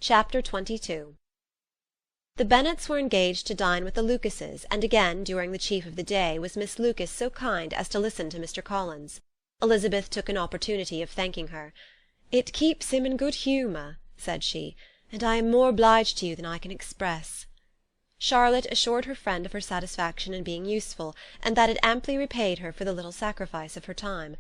Chapter 22 The Bennets were engaged to dine with the Lucases, and again, during the chief of the day, was Miss Lucas so kind as to listen to Mr. Collins. Elizabeth took an opportunity of thanking her. "It keeps him in good humour," said she, "and I am more obliged to you than I can express." Charlotte assured her friend of her satisfaction in being useful, and that it amply repaid her for the little sacrifice of her time.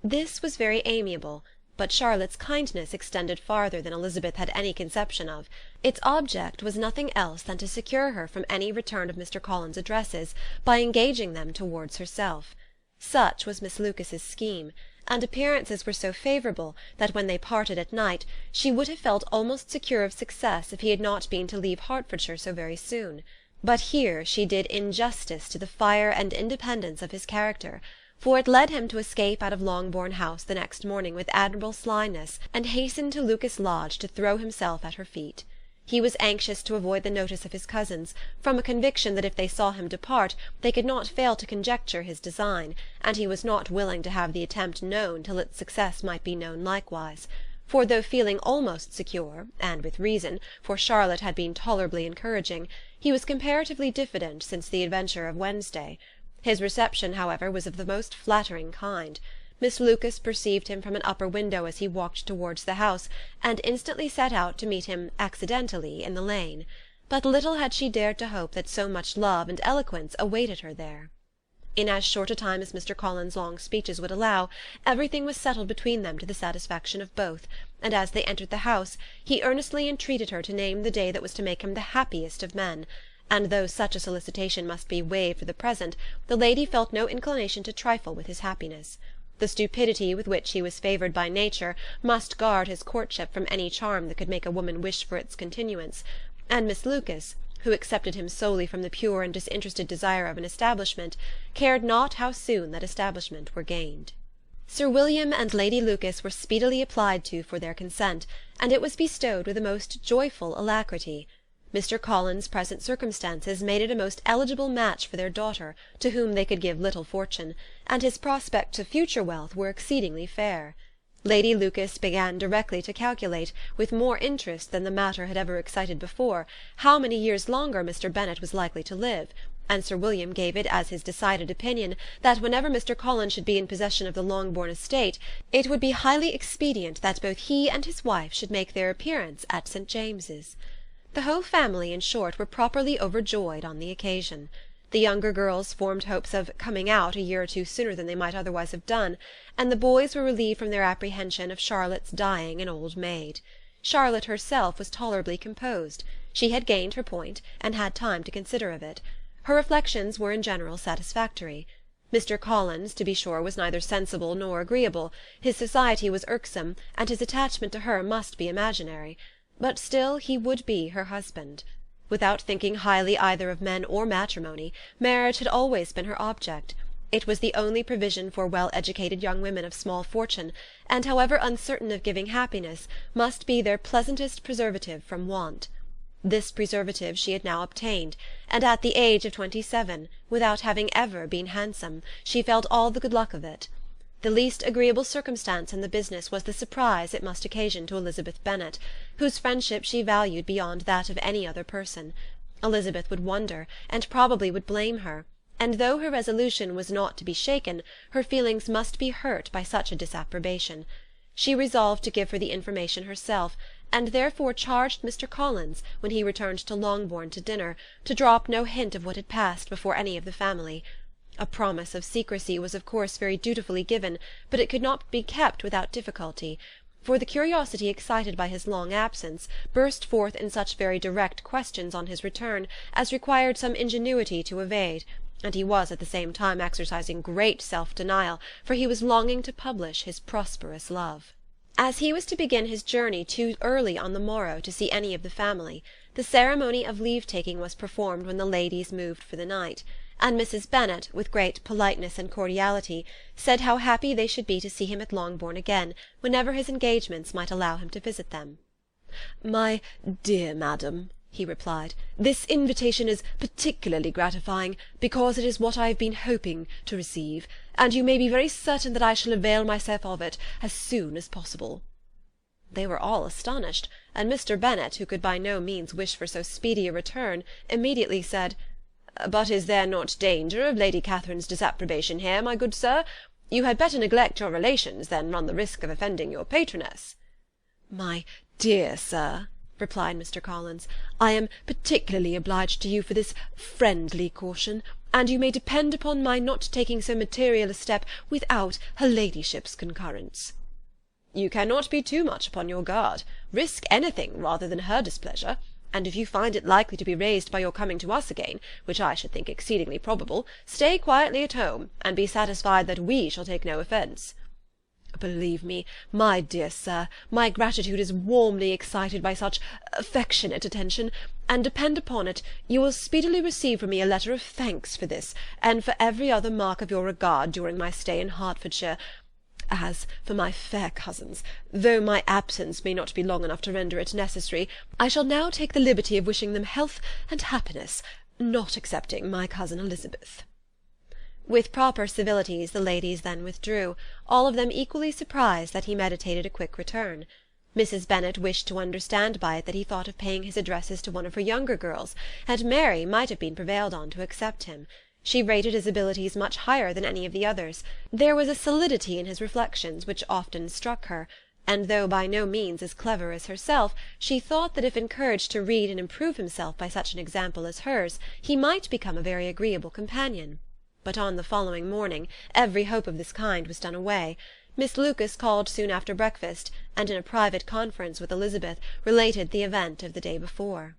This was very amiable, but Charlotte's kindness extended farther than Elizabeth had any conception of. Its object was nothing else than to secure her from any return of Mr. Collins' addresses by engaging them towards herself. Such was Miss Lucas's scheme, and appearances were so favourable that when they parted at night she would have felt almost secure of success if he had not been to leave Hertfordshire so very soon. But here she did injustice to the fire and independence of his character, for it led him to escape out of Longbourn House the next morning with admirable slyness, and hasten to Lucas Lodge to throw himself at her feet. He was anxious to avoid the notice of his cousins, from a conviction that if they saw him depart they could not fail to conjecture his design, and he was not willing to have the attempt known till its success might be known likewise. For though feeling almost secure, and with reason, for Charlotte had been tolerably encouraging, he was comparatively diffident since the adventure of Wednesday. His reception, however, was of the most flattering kind. Miss Lucas perceived him from an upper window as he walked towards the house, and instantly set out to meet him accidentally in the lane. But little had she dared to hope that so much love and eloquence awaited her there. In as short a time as Mr. Collins' long speeches would allow, everything was settled between them to the satisfaction of both, and as they entered the house he earnestly entreated her to name the day that was to make him the happiest of men, and though such a solicitation must be waived for the present, the lady felt no inclination to trifle with his happiness. The stupidity with which he was favoured by nature must guard his courtship from any charm that could make a woman wish for its continuance, and Miss Lucas, who accepted him solely from the pure and disinterested desire of an establishment, cared not how soon that establishment were gained. Sir William and Lady Lucas were speedily applied to for their consent, and it was bestowed with a most joyful alacrity. Mr. Collins' present circumstances made it a most eligible match for their daughter, to whom they could give little fortune, and his prospects of future wealth were exceedingly fair. Lady Lucas began directly to calculate, with more interest than the matter had ever excited before, how many years longer Mr. Bennet was likely to live, and Sir William gave it as his decided opinion that whenever Mr. Collins should be in possession of the Longbourn estate, it would be highly expedient that both he and his wife should make their appearance at St. James's. The whole family, in short, were properly overjoyed on the occasion. The younger girls formed hopes of "coming out" a year or two sooner than they might otherwise have done, and the boys were relieved from their apprehension of Charlotte's dying an old maid. Charlotte herself was tolerably composed. She had gained her point, and had time to consider of it. Her reflections were in general satisfactory. Mr. Collins, to be sure, was neither sensible nor agreeable. His society was irksome, and his attachment to her must be imaginary. But still he would be her husband. Without thinking highly either of men or matrimony, marriage had always been her object. It was the only provision for well-educated young women of small fortune, and, however uncertain of giving happiness, must be their pleasantest preservative from want. This preservative she had now obtained, and at the age of 27, without having ever been handsome, she felt all the good luck of it. The least agreeable circumstance in the business was the surprise it must occasion to Elizabeth Bennet, whose friendship she valued beyond that of any other person. Elizabeth would wonder, and probably would blame her, and though her resolution was not to be shaken, her feelings must be hurt by such a disapprobation. She resolved to give her the information herself, and therefore charged Mr. Collins, when he returned to Longbourn to dinner, to drop no hint of what had passed before any of the family. A promise of secrecy was of course very dutifully given, but it could not be kept without difficulty, for the curiosity excited by his long absence burst forth in such very direct questions on his return as required some ingenuity to evade, and he was at the same time exercising great self-denial, for he was longing to publish his prosperous love. As he was to begin his journey too early on the morrow to see any of the family, the ceremony of leave-taking was performed when the ladies moved for the night, and Mrs. Bennet, with great politeness and cordiality, said how happy they should be to see him at Longbourn again, whenever his engagements might allow him to visit them. "My dear madam," he replied, "this invitation is particularly gratifying, because it is what I have been hoping to receive, and you may be very certain that I shall avail myself of it as soon as possible." They were all astonished, and Mr. Bennet, who could by no means wish for so speedy a return, immediately said, "But is there not danger of Lady Catherine's disapprobation here, my good sir? You had better neglect your relations than run the risk of offending your patroness." "My dear sir," replied Mr. Collins, "I am particularly obliged to you for this friendly caution, and you may depend upon my not taking so material a step without her ladyship's concurrence." "You cannot be too much upon your guard. Risk anything rather than her displeasure, and if you find it likely to be raised by your coming to us again, which I should think exceedingly probable, stay quietly at home, and be satisfied that we shall take no offence." "Believe me, my dear sir, my gratitude is warmly excited by such affectionate attention, and depend upon it, you will speedily receive from me a letter of thanks for this, and for every other mark of your regard during my stay in Hertfordshire. As for my fair cousins, though my absence may not be long enough to render it necessary, I shall now take the liberty of wishing them health and happiness, not excepting my cousin Elizabeth." With proper civilities the ladies then withdrew, all of them equally surprised that he meditated a quick return. Mrs. Bennet wished to understand by it that he thought of paying his addresses to one of her younger girls, and Mary might have been prevailed on to accept him. She rated his abilities much higher than any of the others. There was a solidity in his reflections which often struck her, and though by no means as clever as herself, she thought that if encouraged to read and improve himself by such an example as hers, he might become a very agreeable companion. But on the following morning every hope of this kind was done away. Miss Lucas called soon after breakfast, and in a private conference with Elizabeth related the event of the day before.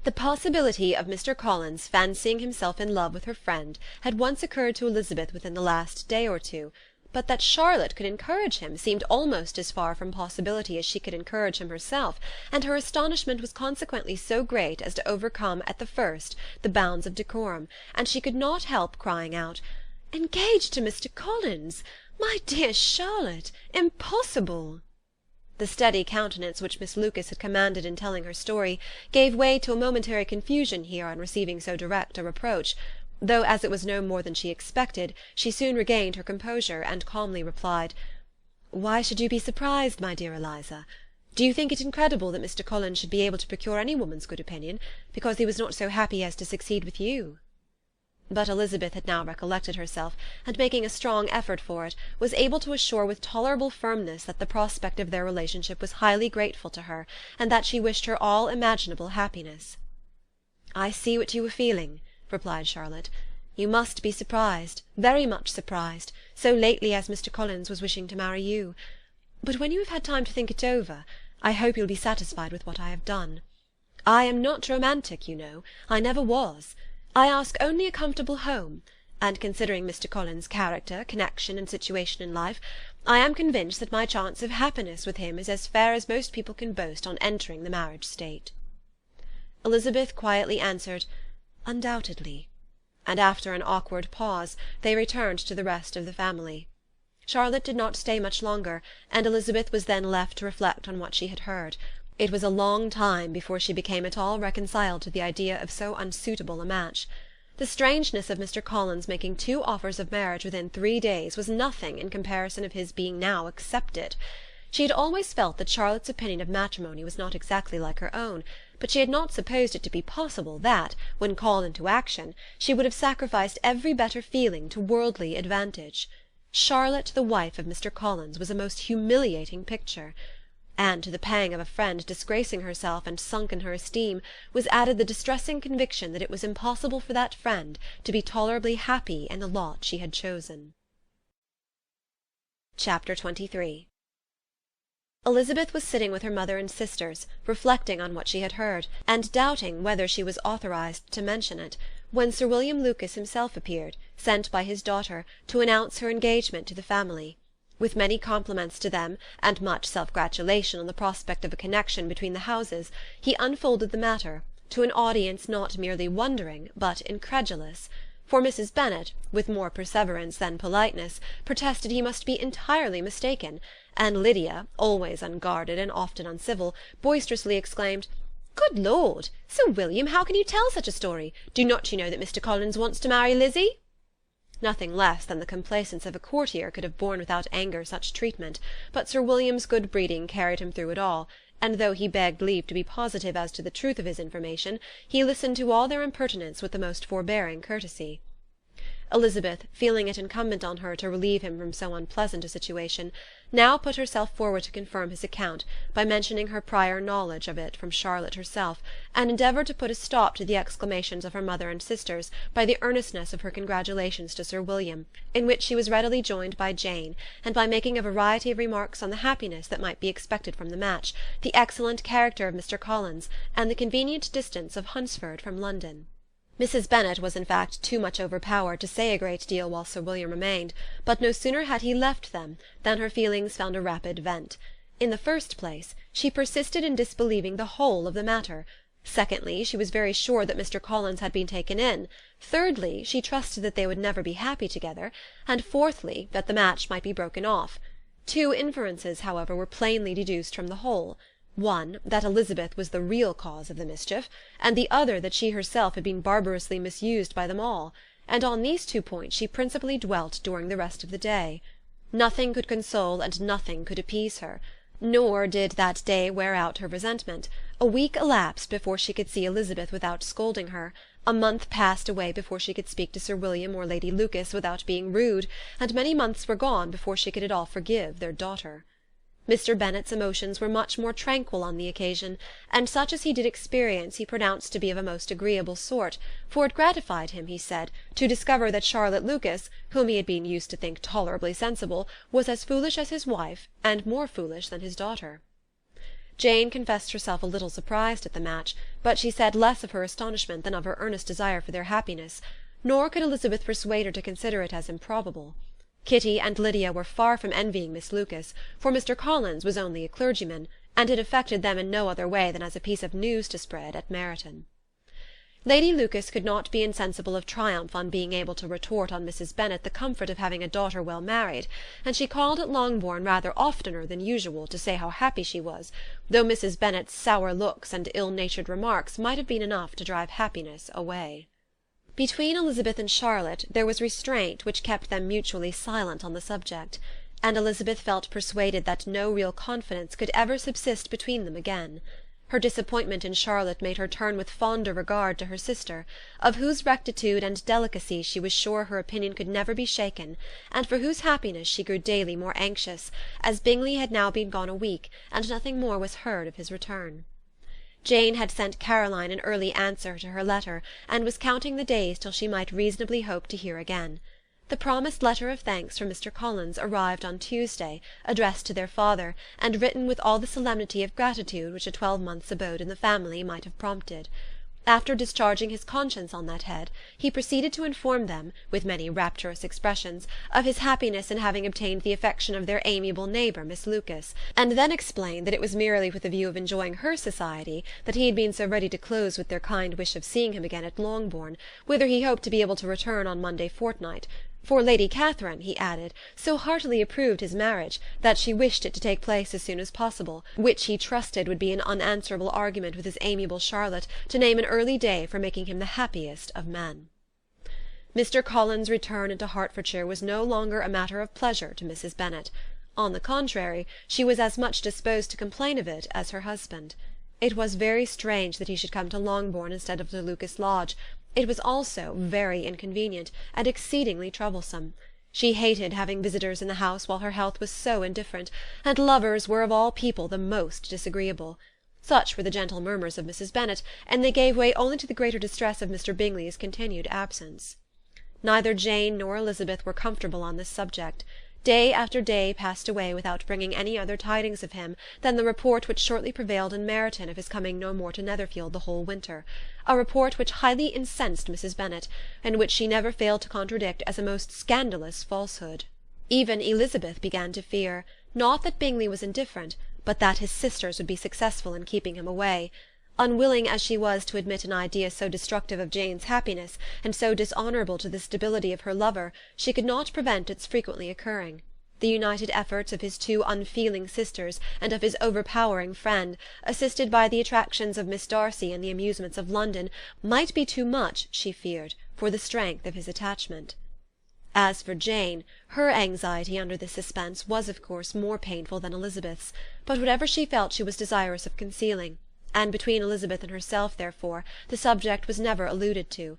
The possibility of Mr. Collins fancying himself in love with her friend had once occurred to Elizabeth within the last day or two, but that Charlotte could encourage him seemed almost as far from possibility as she could encourage him herself, and her astonishment was consequently so great as to overcome at the first the bounds of decorum, and she could not help crying out, "Engaged to Mr. Collins! My dear Charlotte! Impossible!" The steady countenance which Miss Lucas had commanded in telling her story gave way to a momentary confusion here on receiving so direct a reproach, though as it was no more than she expected, she soon regained her composure, and calmly replied, "Why should you be surprised, my dear Eliza? Do you think it incredible that Mr. Collins should be able to procure any woman's good opinion, because he was not so happy as to succeed with you?" But Elizabeth had now recollected herself, and making a strong effort for it, was able to assure with tolerable firmness that the prospect of their relationship was highly grateful to her, and that she wished her all imaginable happiness. "I see what you were feeling," replied Charlotte. "You must be surprised, very much surprised, so lately as Mr. Collins was wishing to marry you. But when you have had time to think it over, I hope you'll be satisfied with what I have done. I am not romantic, you know. I never was. I ask only a comfortable home, and considering Mr. Collins' character, connection, and situation in life, I am convinced that my chance of happiness with him is as fair as most people can boast on entering the marriage state." Elizabeth quietly answered, "Undoubtedly," and after an awkward pause they returned to the rest of the family. Charlotte did not stay much longer, and Elizabeth was then left to reflect on what she had heard. It was a long time before she became at all reconciled to the idea of so unsuitable a match. The strangeness of Mr. Collins making 2 offers of marriage within 3 days was nothing in comparison of his being now accepted. She had always felt that Charlotte's opinion of matrimony was not exactly like her own, but she had not supposed it to be possible that, when called into action, she would have sacrificed every better feeling to worldly advantage. Charlotte, the wife of Mr. Collins, was a most humiliating picture. And to the pang of a friend disgracing herself and sunk in her esteem was added the distressing conviction that it was impossible for that friend to be tolerably happy in the lot she had chosen. Chapter 23. Elizabeth was sitting with her mother and sisters, reflecting on what she had heard, and doubting whether she was authorized to mention it, when Sir William Lucas himself appeared, sent by his daughter, to announce her engagement to the family. With many compliments to them, and much self-gratulation on the prospect of a connection between the houses, he unfolded the matter, to an audience not merely wondering, but incredulous. For Mrs. Bennet, with more perseverance than politeness, protested he must be entirely mistaken, and Lydia, always unguarded and often uncivil, boisterously exclaimed, "Good Lord! Sir William, how can you tell such a story? Do not you know that Mr. Collins wants to marry Lizzie?" Nothing less than the complaisance of a courtier could have borne without anger such treatment, but Sir William's good breeding carried him through it all, and though he begged leave to be positive as to the truth of his information, he listened to all their impertinence with the most forbearing courtesy. Elizabeth, feeling it incumbent on her to relieve him from so unpleasant a situation, now put herself forward to confirm his account by mentioning her prior knowledge of it from Charlotte herself, and endeavoured to put a stop to the exclamations of her mother and sisters by the earnestness of her congratulations to Sir William, in which she was readily joined by Jane, and by making a variety of remarks on the happiness that might be expected from the match, the excellent character of Mr. Collins, and the convenient distance of Hunsford from London. Mrs. Bennet was in fact too much overpowered to say a great deal while Sir William remained, but no sooner had he left them than her feelings found a rapid vent. In the first place, she persisted in disbelieving the whole of the matter. Secondly, she was very sure that Mr. Collins had been taken in. Thirdly, she trusted that they would never be happy together. And fourthly, that the match might be broken off. Two inferences, however, were plainly deduced from the whole. One, that Elizabeth was the real cause of the mischief, and the other that she herself had been barbarously misused by them all, and on these two points she principally dwelt during the rest of the day. Nothing could console and nothing could appease her, nor did that day wear out her resentment. A week elapsed before she could see Elizabeth without scolding her, a month passed away before she could speak to Sir William or Lady Lucas without being rude, and many months were gone before she could at all forgive their daughter. Mr. Bennet's emotions were much more tranquil on the occasion, and such as he did experience he pronounced to be of a most agreeable sort, for it gratified him, he said, to discover that Charlotte Lucas, whom he had been used to think tolerably sensible, was as foolish as his wife, and more foolish than his daughter. Jane confessed herself a little surprised at the match, but she said less of her astonishment than of her earnest desire for their happiness, nor could Elizabeth persuade her to consider it as improbable. Kitty and Lydia were far from envying Miss Lucas, for Mr. Collins was only a clergyman, and it affected them in no other way than as a piece of news to spread at Meryton. Lady Lucas could not be insensible of triumph on being able to retort on Mrs. Bennet the comfort of having a daughter well married, and she called at Longbourn rather oftener than usual to say how happy she was, though Mrs. Bennet's sour looks and ill-natured remarks might have been enough to drive happiness away. Between Elizabeth and Charlotte there was restraint which kept them mutually silent on the subject, and Elizabeth felt persuaded that no real confidence could ever subsist between them again. Her disappointment in Charlotte made her turn with fonder regard to her sister, of whose rectitude and delicacy she was sure her opinion could never be shaken, and for whose happiness she grew daily more anxious, as Bingley had now been gone a week, and nothing more was heard of his return. Jane had sent Caroline an early answer to her letter, and was counting the days till she might reasonably hope to hear again. The promised letter of thanks from Mr. Collins arrived on Tuesday, addressed to their father, and written with all the solemnity of gratitude which a 12-month's abode in the family might have prompted. After discharging his conscience on that head, he proceeded to inform them, with many rapturous expressions, of his happiness in having obtained the affection of their amiable neighbour, Miss Lucas, and then explained that it was merely with the view of enjoying her society that he had been so ready to close with their kind wish of seeing him again at Longbourn, whither he hoped to be able to return on Monday fortnight. For Lady Catherine, he added, so heartily approved his marriage, that she wished it to take place as soon as possible, which he trusted would be an unanswerable argument with his amiable Charlotte to name an early day for making him the happiest of men. Mr. Collins' return into Hertfordshire was no longer a matter of pleasure to Mrs. Bennet. On the contrary, she was as much disposed to complain of it as her husband. It was very strange that he should come to Longbourn instead of to Lucas Lodge. It was also very inconvenient, and exceedingly troublesome. She hated having visitors in the house while her health was so indifferent, and lovers were of all people the most disagreeable. Such were the gentle murmurs of Mrs. Bennet, and they gave way only to the greater distress of Mr. Bingley's continued absence. Neither Jane nor Elizabeth were comfortable on this subject. Day after day passed away without bringing any other tidings of him than the report which shortly prevailed in Meryton of his coming no more to Netherfield the whole winter, a report which highly incensed Mrs. Bennet, and which she never failed to contradict as a most scandalous falsehood. Even Elizabeth began to fear, not that Bingley was indifferent, but that his sisters would be successful in keeping him away. Unwilling as she was to admit an idea so destructive of Jane's happiness, and so dishonourable to the stability of her lover, she could not prevent its frequently occurring. The united efforts of his two unfeeling sisters, and of his overpowering friend, assisted by the attractions of Miss Darcy and the amusements of London, might be too much, she feared, for the strength of his attachment. As for Jane, her anxiety under this suspense was of course more painful than Elizabeth's, but whatever she felt she was desirous of concealing, and between Elizabeth and herself, therefore, the subject was never alluded to.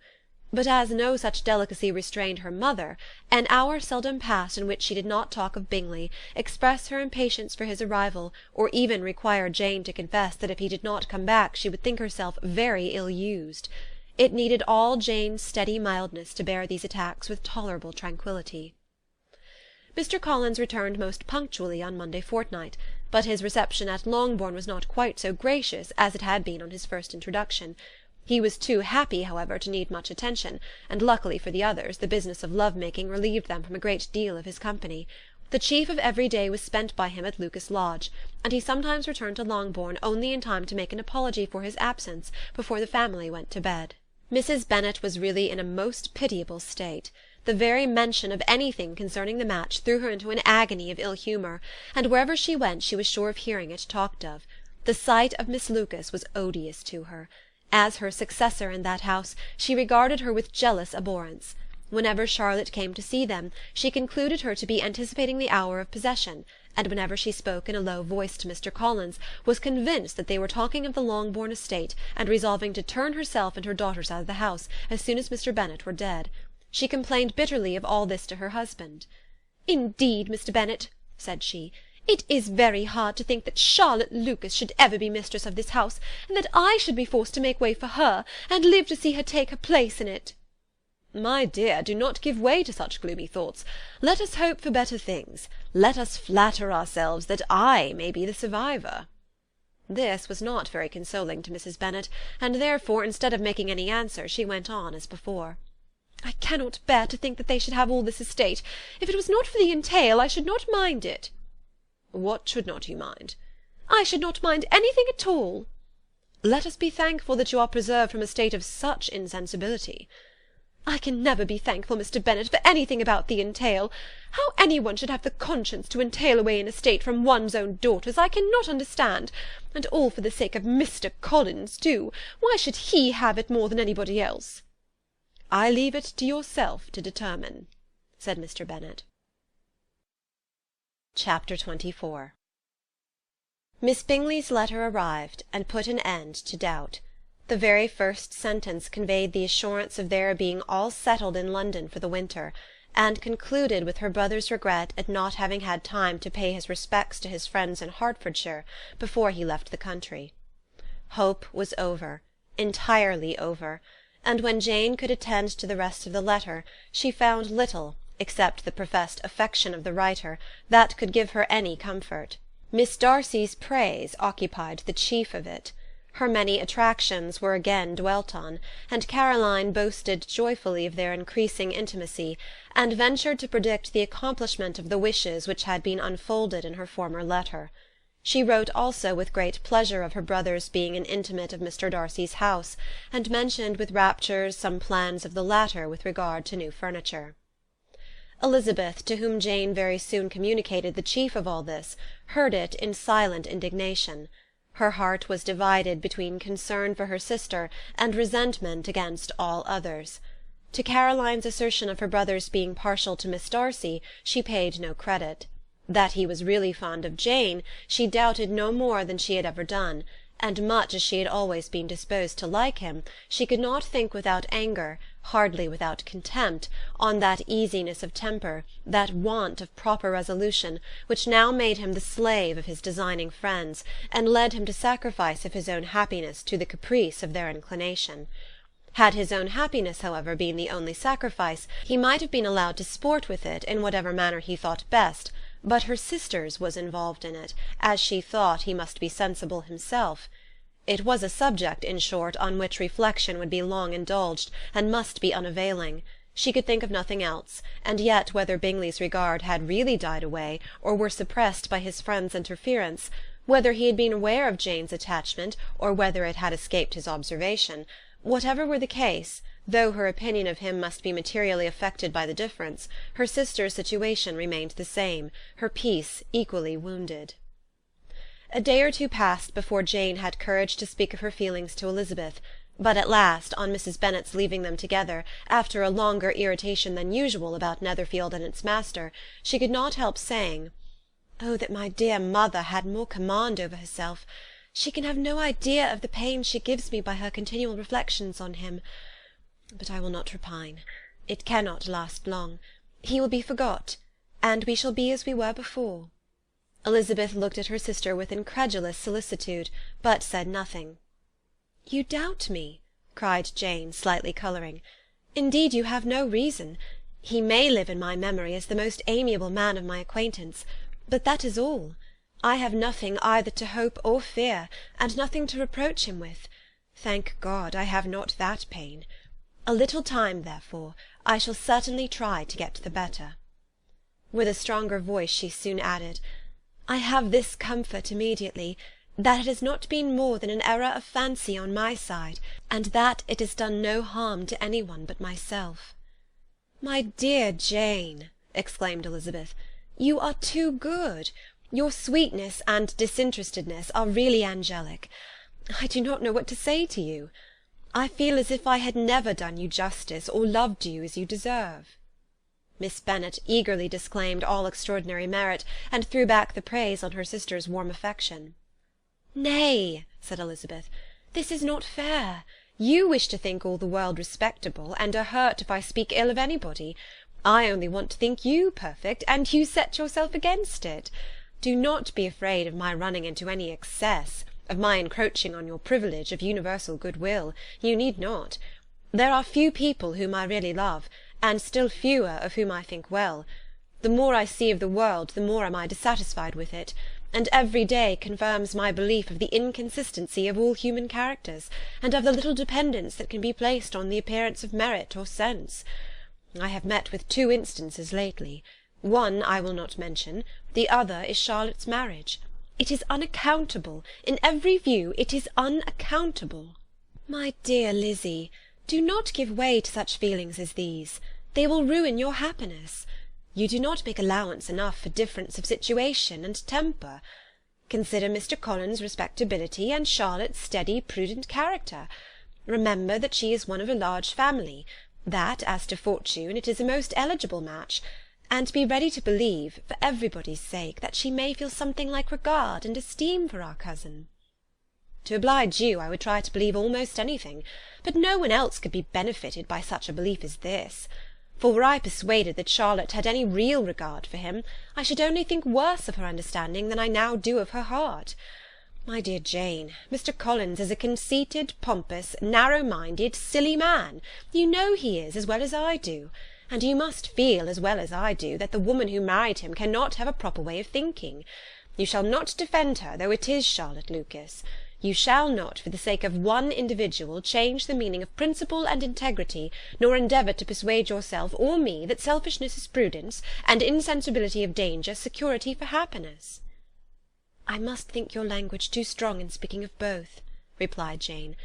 But as no such delicacy restrained her mother, an hour seldom passed in which she did not talk of Bingley, express her impatience for his arrival, or even require Jane to confess that if he did not come back she would think herself very ill-used. It needed all Jane's steady mildness to bear these attacks with tolerable tranquillity. Mr. Collins returned most punctually on Monday fortnight, but his reception at Longbourn was not quite so gracious as it had been on his first introduction. He was too happy, however, to need much attention, and luckily for the others, the business of love-making relieved them from a great deal of his company. The chief of every day was spent by him at Lucas Lodge, and he sometimes returned to Longbourn only in time to make an apology for his absence before the family went to bed. Mrs. Bennet was really in a most pitiable state. The very mention of anything concerning the match threw her into an agony of ill-humour, and wherever she went she was sure of hearing it talked of. The sight of Miss Lucas was odious to her. As her successor in that house, she regarded her with jealous abhorrence. Whenever Charlotte came to see them, she concluded her to be anticipating the hour of possession, and whenever she spoke in a low voice to Mr. Collins, was convinced that they were talking of the Longbourn estate, and resolving to turn herself and her daughters out of the house as soon as Mr. Bennet were dead. She complained bitterly of all this to her husband. "Indeed, Mr. Bennet," said she, "it is very hard to think that Charlotte Lucas should ever be mistress of this house, and that I should be forced to make way for her, and live to see her take her place in it." "My dear, do not give way to such gloomy thoughts. Let us hope for better things. Let us flatter ourselves that I may be the survivor." This was not very consoling to Mrs. Bennet, and therefore, instead of making any answer, she went on as before. "I cannot bear to think that they should have all this estate. If it was not for the entail, I should not mind it." "What should not you mind?" "I should not mind anything at all." "Let us be thankful that you are preserved from a state of such insensibility." "I can never be thankful, Mr. Bennet, for anything about the entail. How any one should have the conscience to entail away an estate from one's own daughters, I cannot understand. And all for the sake of Mr. Collins, too. Why should he have it more than anybody else?" "I leave it to yourself to determine," said Mr. Bennet. Chapter 24. Miss Bingley's letter arrived, and put an end to doubt. The very first sentence conveyed the assurance of their being all settled in London for the winter, and concluded with her brother's regret at not having had time to pay his respects to his friends in Hertfordshire before he left the country. Hope was over, entirely over, and when Jane could attend to the rest of the letter, she found little, except the professed affection of the writer, that could give her any comfort. Miss Darcy's praise occupied the chief of it. Her many attractions were again dwelt on, and Caroline boasted joyfully of their increasing intimacy, and ventured to predict the accomplishment of the wishes which had been unfolded in her former letter. She wrote also with great pleasure of her brother's being an intimate of Mr. Darcy's house, and mentioned with raptures some plans of the latter with regard to new furniture. Elizabeth, to whom Jane very soon communicated the chief of all this, heard it in silent indignation. Her heart was divided between concern for her sister and resentment against all others. To Caroline's assertion of her brother's being partial to Miss Darcy she paid no credit. That he was really fond of Jane she doubted no more than she had ever done, and much as she had always been disposed to like him, she could not think without anger, hardly without contempt, on that easiness of temper, that want of proper resolution, which now made him the slave of his designing friends, and led him to sacrifice of his own happiness to the caprice of their inclination. Had his own happiness, however, been the only sacrifice, he might have been allowed to sport with it in whatever manner he thought best, but her sister's was involved in it, as she thought he must be sensible himself. It was a subject, in short, on which reflection would be long indulged, and must be unavailing. She could think of nothing else, and yet whether Bingley's regard had really died away, or were suppressed by his friend's interference, whether he had been aware of Jane's attachment, or whether it had escaped his observation, whatever were the case, though her opinion of him must be materially affected by the difference, her sister's situation remained the same, her peace equally wounded. A day or two passed before Jane had courage to speak of her feelings to Elizabeth. But at last, on Mrs. Bennet's leaving them together, after a longer irritation than usual about Netherfield and its master, she could not help saying, "Oh, that my dear mother had more command over herself! She can have no idea of the pain she gives me by her continual reflections on him. But I will not repine. It cannot last long. He will be forgot, and we shall be as we were before." Elizabeth looked at her sister with incredulous solicitude, but said nothing. "You doubt me?" cried Jane, slightly colouring. "Indeed, you have no reason. He may live in my memory as the most amiable man of my acquaintance, but that is all. I have nothing either to hope or fear, and nothing to reproach him with. Thank God, I have not that pain. A little time, therefore, I shall certainly try to get the better." With a stronger voice she soon added, "I have this comfort immediately, that it has not been more than an error of fancy on my side, and that it has done no harm to any one but myself." "My dear Jane," exclaimed Elizabeth, "you are too good. Your sweetness and disinterestedness are really angelic. I do not know what to say to you. I feel as if I had never done you justice, or loved you as you deserve." Miss Bennet eagerly disclaimed all extraordinary merit, and threw back the praise on her sister's warm affection. "Nay," said Elizabeth, "this is not fair. You wish to think all the world respectable, and are hurt if I speak ill of anybody. I only want to think you perfect, and you set yourself against it. Do not be afraid of my running into any excess, of my encroaching on your privilege of universal goodwill. You need not. There are few people whom I really love, and still fewer of whom I think well. The more I see of the world, the more am I dissatisfied with it, and every day confirms my belief of the inconsistency of all human characters, and of the little dependence that can be placed on the appearance of merit or sense. I have met with 2 instances lately. One I will not mention, the other is Charlotte's marriage. It is unaccountable. In every view it is unaccountable." "My dear Lizzy, do not give way to such feelings as these. They will ruin your happiness. You do not make allowance enough for difference of situation and temper. Consider Mr. Collins' respectability, and Charlotte's steady, prudent character. Remember that she is one of a large family, that, as to fortune, it is a most eligible match, and be ready to believe, for everybody's sake, that she may feel something like regard and esteem for our cousin." "To oblige you, I would try to believe almost anything, but no one else could be benefited by such a belief as this. For were I persuaded that Charlotte had any real regard for him, I should only think worse of her understanding than I now do of her heart. My dear Jane, Mr. Collins is a conceited, pompous, narrow-minded, silly man. You know he is, as well as I do. And you must feel, as well as I do, that the woman who married him cannot have a proper way of thinking. You shall not defend her, though it is Charlotte Lucas. You shall not, for the sake of one individual, change the meaning of principle and integrity, nor endeavour to persuade yourself or me that selfishness is prudence, and insensibility of danger security for happiness." "I must think your language too strong in speaking of both," replied Jane,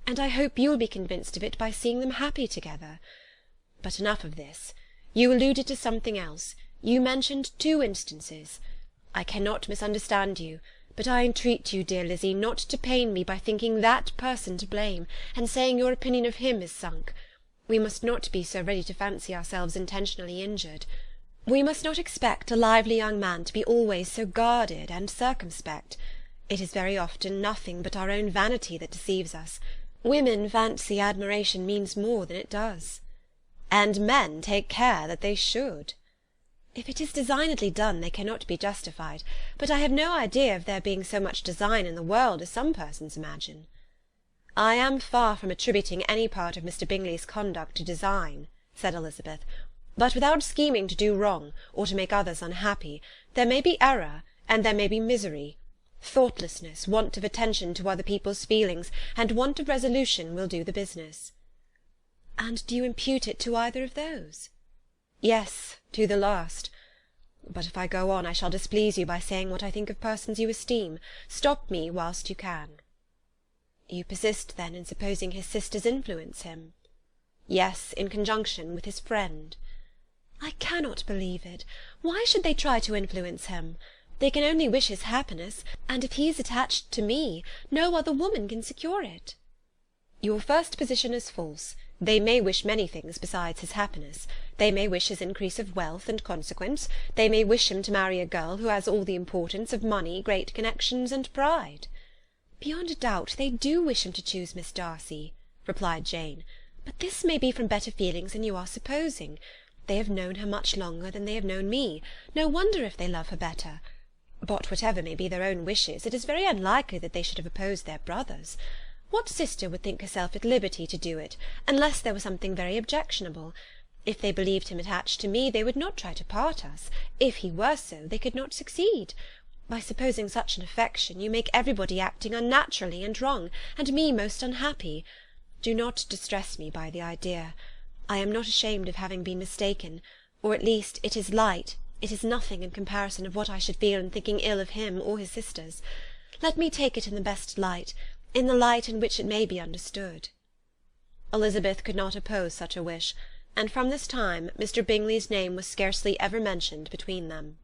"and I hope you'll be convinced of it by seeing them happy together. But enough of this. You alluded to something else. You mentioned 2 instances. I cannot misunderstand you, but I entreat you, dear Lizzy, not to pain me by thinking that person to blame, and saying your opinion of him is sunk. We must not be so ready to fancy ourselves intentionally injured. We must not expect a lively young man to be always so guarded and circumspect. It is very often nothing but our own vanity that deceives us. Women fancy admiration means more than it does." "And men take care that they should." "If it is designedly done, they cannot be justified, but I have no idea of there being so much design in the world as some persons imagine." "I am far from attributing any part of Mr. Bingley's conduct to design," said Elizabeth, "but without scheming to do wrong, or to make others unhappy, there may be error, and there may be misery. Thoughtlessness, want of attention to other people's feelings, and want of resolution will do the business." "And do you impute it to either of those?" "Yes, to the last. But if I go on, I shall displease you by saying what I think of persons you esteem. Stop me whilst you can." "You persist, then, in supposing his sisters influence him?" "Yes, in conjunction with his friend." "I cannot believe it. Why should they try to influence him? They can only wish his happiness, and if he is attached to me, no other woman can secure it." Your first position is false. They may wish many things besides his happiness. They may wish his increase of wealth and consequence. They may wish him to marry a girl who has all the importance of money, great connections, and pride." "Beyond a doubt they do wish him to choose Miss Darcy," replied Jane, "but this may be from better feelings than you are supposing. They have known her much longer than they have known me. No wonder if they love her better. But whatever may be their own wishes, it is very unlikely that they should have opposed their brother's. What sister would think herself at liberty to do it, unless there was something very objectionable? If they believed him attached to me, they would not try to part us. If he were so, they could not succeed. By supposing such an affection, you make everybody acting unnaturally and wrong, and me most unhappy. Do not distress me by the idea. I am not ashamed of having been mistaken, or at least it is light, it is nothing in comparison of what I should feel in thinking ill of him or his sisters. Let me take it in the best light, in the light in which it may be understood." Elizabeth could not oppose such a wish, and from this time Mr Bingley's name was scarcely ever mentioned between them.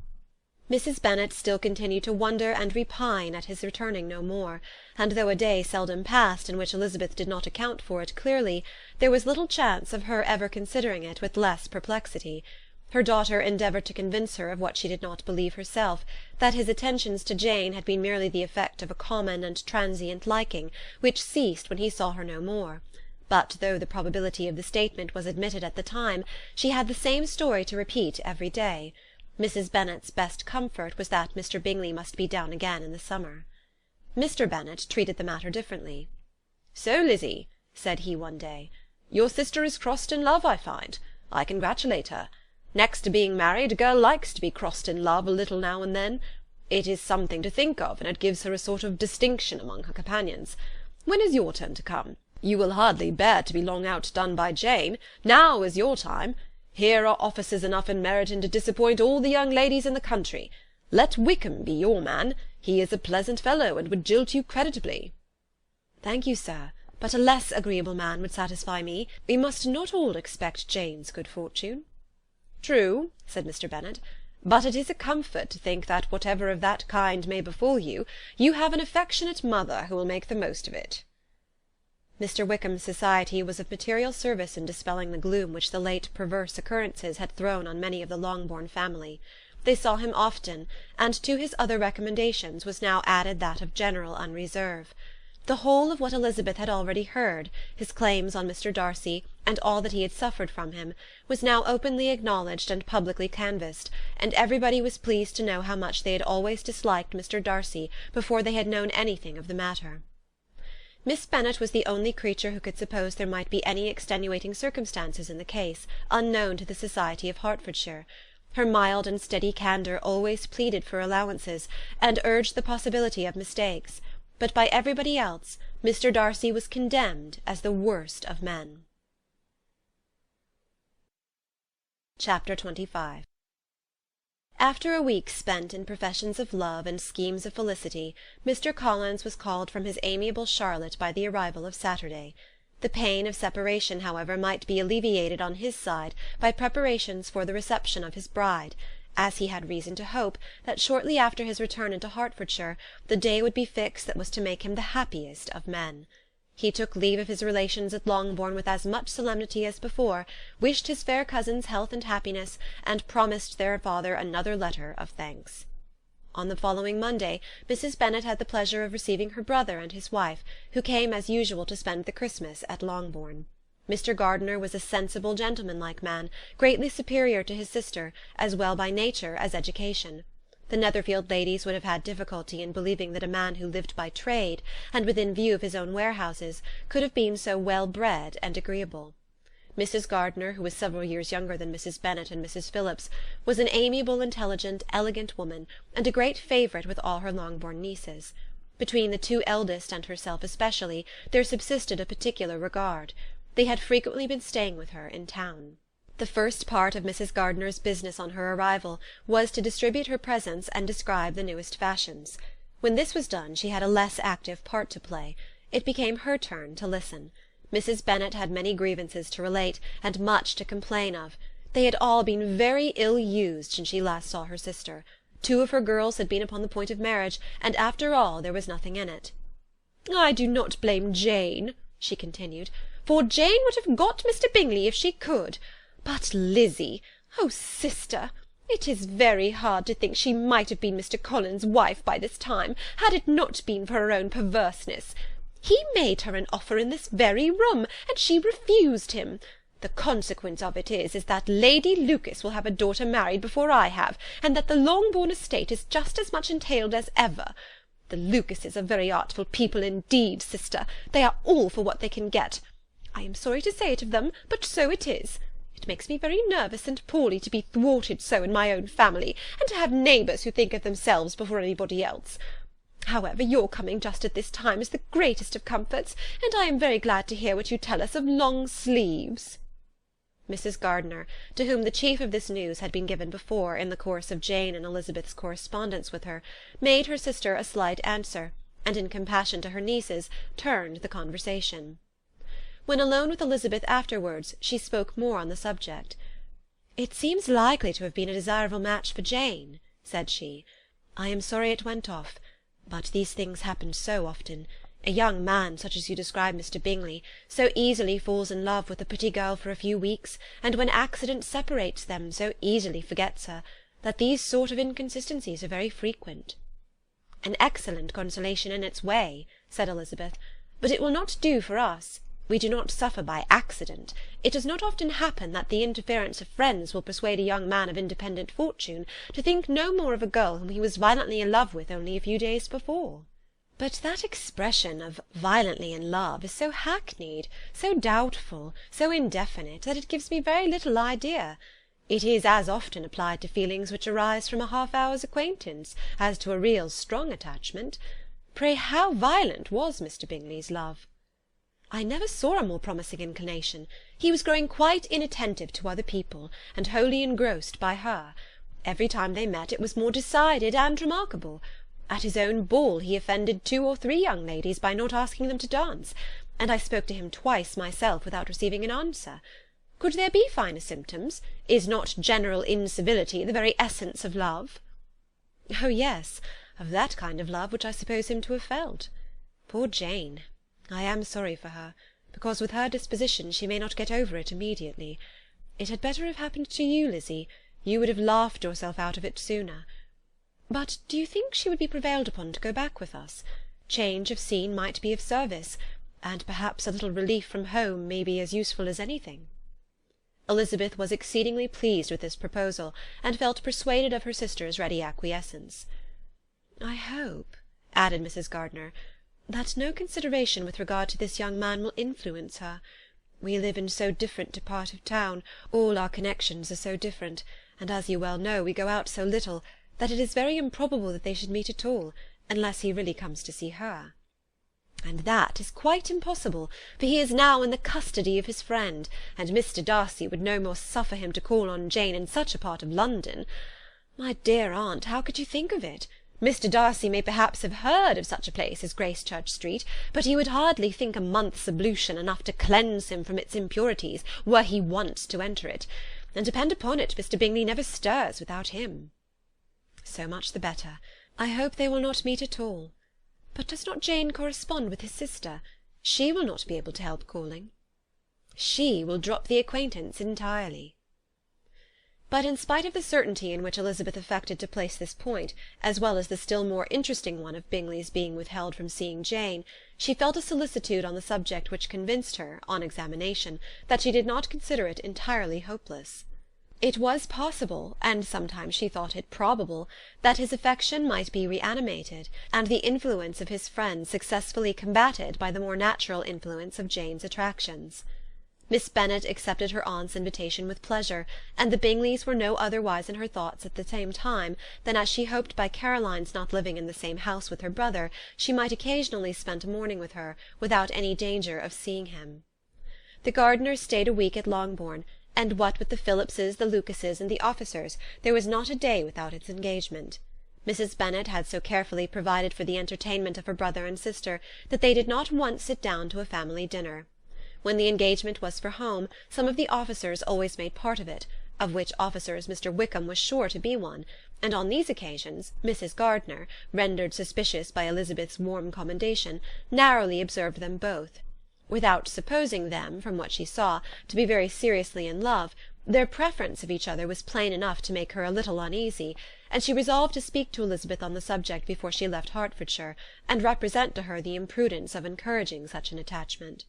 Mrs Bennet still continued to wonder and repine at his returning no more, and though a day seldom passed in which Elizabeth did not account for it clearly, there was little chance of her ever considering it with less perplexity. Her daughter endeavoured to convince her of what she did not believe herself, that his attentions to Jane had been merely the effect of a common and transient liking, which ceased when he saw her no more. But though the probability of the statement was admitted at the time, she had the same story to repeat every day. Mrs Bennet's best comfort was that Mr Bingley must be down again in the summer. Mr Bennet treated the matter differently. "So, Lizzie," said he one day, "your sister is crossed in love, I find. I congratulate her. Next to being married, a girl likes to be crossed in love a little now and then. It is something to think of, and it gives her a sort of distinction among her companions. When is your turn to come? You will hardly bear to be long outdone by Jane. Now is your time. Here are officers enough in Meryton to disappoint all the young ladies in the country. Let Wickham be your man. He is a pleasant fellow, and would jilt you creditably." "Thank you, sir, but a less agreeable man would satisfy me. We must not all expect Jane's good fortune." "True," said Mr Bennet, "but it is a comfort to think that whatever of that kind may befall you, you have an affectionate mother who will make the most of it." Mr Wickham's society was of material service in dispelling the gloom which the late perverse occurrences had thrown on many of the Longbourn family. They saw him often, and to his other recommendations was now added that of general unreserve. The whole of what Elizabeth had already heard, his claims on Mr Darcy, and all that he had suffered from him, was now openly acknowledged and publicly canvassed, and everybody was pleased to know how much they had always disliked Mr Darcy before they had known anything of the matter. Miss Bennet was the only creature who could suppose there might be any extenuating circumstances in the case, unknown to the society of Hertfordshire. Her mild and steady candour always pleaded for allowances, and urged the possibility of mistakes, but by everybody else Mr Darcy was condemned as the worst of men. Chapter 25. After a week spent in professions of love and schemes of felicity, Mr Collins was called from his amiable Charlotte by the arrival of Saturday. The pain of separation, however, might be alleviated on his side by preparations for the reception of his bride, as he had reason to hope that shortly after his return into Hertfordshire the day would be fixed that was to make him the happiest of men. He took leave of his relations at Longbourn with as much solemnity as before, wished his fair cousins health and happiness, and promised their father another letter of thanks. On the following Monday Mrs Bennet had the pleasure of receiving her brother and his wife, who came as usual to spend the Christmas at Longbourn. Mr Gardiner was a sensible gentlemanlike man, greatly superior to his sister, as well by nature as education. The Netherfield ladies would have had difficulty in believing that a man who lived by trade, and within view of his own warehouses, could have been so well bred and agreeable. Mrs Gardiner, who was several years younger than Mrs Bennet and Mrs Phillips, was an amiable, intelligent, elegant woman, and a great favourite with all her Longbourn nieces. Between the two eldest and herself especially there subsisted a particular regard. They had frequently been staying with her in town. The first part of Mrs Gardiner's business on her arrival was to distribute her presents and describe the newest fashions. When this was done she had a less active part to play. It became her turn to listen. Mrs Bennet had many grievances to relate, and much to complain of. They had all been very ill used since she last saw her sister. 2 of her girls had been upon the point of marriage, and after all there was nothing in it. "I do not blame Jane," she continued, "for Jane would have got Mr Bingley if she could. But Lizzy, oh, sister, it is very hard to think she might have been Mr Collins's wife by this time, had it not been for her own perverseness. He made her an offer in this very room, and she refused him. The consequence of it is that Lady Lucas will have a daughter married before I have, and that the Longbourn estate is just as much entailed as ever. The Lucases are very artful people indeed, sister. They are all for what they can get. I am sorry to say it of them, but so it is. It makes me very nervous and poorly to be thwarted so in my own family, and to have neighbours who think of themselves before anybody else. However, your coming just at this time is the greatest of comforts, and I am very glad to hear what you tell us of long sleeves." Mrs. Gardiner, to whom the chief of this news had been given before, in the course of Jane and Elizabeth's correspondence with her, made her sister a slight answer, and in compassion to her nieces, turned the conversation. When alone with Elizabeth afterwards, she spoke more on the subject. "It seems likely to have been a desirable match for Jane," said she. "I am sorry it went off, but these things happen so often. A young man, such as you describe Mr Bingley, so easily falls in love with a pretty girl for a few weeks, and when accident separates them, so easily forgets her, that these sort of inconsistencies are very frequent." "An excellent consolation in its way," said Elizabeth, "but it will not do for us. We do not suffer by accident. It does not often happen that the interference of friends will persuade a young man of independent fortune to think no more of a girl whom he was violently in love with only a few days before." "But that expression of violently in love is so hackneyed, so doubtful, so indefinite, that it gives me very little idea. It is as often applied to feelings which arise from a half-hour's acquaintance, as to a real strong attachment. Pray, how violent was Mr Bingley's love?" "I never saw a more promising inclination. He was growing quite inattentive to other people, and wholly engrossed by her. Every time they met it was more decided and remarkable. At his own ball he offended 2 or 3 young ladies by not asking them to dance, and I spoke to him twice myself without receiving an answer. Could there be finer symptoms? Is not general incivility the very essence of love?" "Oh, yes, of that kind of love which I suppose him to have felt. Poor Jane! I am sorry for her, because with her disposition she may not get over it immediately. It had better have happened to you, Lizzy. You would have laughed yourself out of it sooner. But do you think she would be prevailed upon to go back with us? Change of scene might be of service, and perhaps a little relief from home may be as useful as anything." Elizabeth was exceedingly pleased with this proposal, and felt persuaded of her sister's ready acquiescence. "I hope," added Mrs. Gardiner, "that no consideration with regard to this young man will influence her. We live in so different a part of town, all our connections are so different, and, as you well know, we go out so little, that it is very improbable that they should meet at all, unless he really comes to see her." "And that is quite impossible, for he is now in the custody of his friend, and Mr Darcy would no more suffer him to call on Jane in such a part of London. My dear aunt, how could you think of it? Mr Darcy may perhaps have heard of such a place as Gracechurch Street, but he would hardly think a month's ablution enough to cleanse him from its impurities, were he once to enter it, and depend upon it, Mr Bingley never stirs without him." "So much the better. I hope they will not meet at all. But does not Jane correspond with his sister? She will not be able to help calling." "She will drop the acquaintance entirely." But in spite of the certainty in which Elizabeth affected to place this point, as well as the still more interesting one of Bingley's being withheld from seeing Jane, she felt a solicitude on the subject which convinced her, on examination, that she did not consider it entirely hopeless. It was possible, and sometimes she thought it probable, that his affection might be reanimated, and the influence of his friends successfully combated by the more natural influence of Jane's attractions. Miss Bennet accepted her aunt's invitation with pleasure, and the Bingleys were no otherwise in her thoughts at the same time than as she hoped by Caroline's not living in the same house with her brother she might occasionally spend a morning with her, without any danger of seeing him. The Gardiners stayed a week at Longbourn, and what with the Phillipses, the Lucases, and the officers, there was not a day without its engagement. Mrs. Bennet had so carefully provided for the entertainment of her brother and sister that they did not once sit down to a family dinner. When the engagement was for home, some of the officers always made part of it, of which officers Mr. Wickham was sure to be one, and on these occasions Mrs. Gardiner, rendered suspicious by Elizabeth's warm commendation, narrowly observed them both. Without supposing them, from what she saw, to be very seriously in love, their preference of each other was plain enough to make her a little uneasy, and she resolved to speak to Elizabeth on the subject before she left Hertfordshire, and represent to her the imprudence of encouraging such an attachment.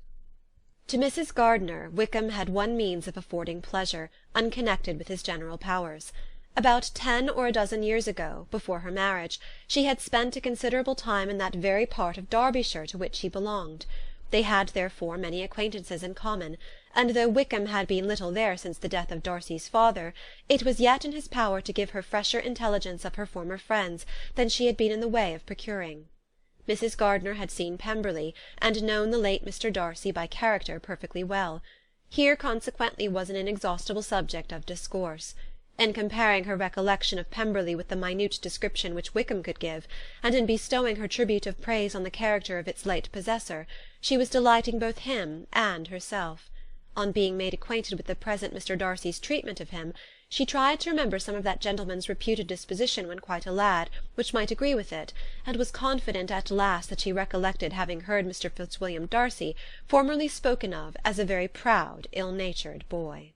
To Mrs. Gardiner, Wickham had one means of affording pleasure, unconnected with his general powers. About 10 or a dozen years ago, before her marriage, she had spent a considerable time in that very part of Derbyshire to which he belonged. They had therefore many acquaintances in common, and though Wickham had been little there since the death of Darcy's father, it was yet in his power to give her fresher intelligence of her former friends than she had been in the way of procuring. Mrs. Gardiner had seen Pemberley, and known the late Mr. Darcy by character perfectly well. Here consequently was an inexhaustible subject of discourse. In comparing her recollection of Pemberley with the minute description which Wickham could give, and in bestowing her tribute of praise on the character of its late possessor, she was delighting both him and herself. On being made acquainted with the present Mr. Darcy's treatment of him, she tried to remember some of that gentleman's reputed disposition when quite a lad, which might agree with it, and was confident at last that she recollected having heard Mr. Fitzwilliam Darcy formerly spoken of as a very proud, ill-natured boy.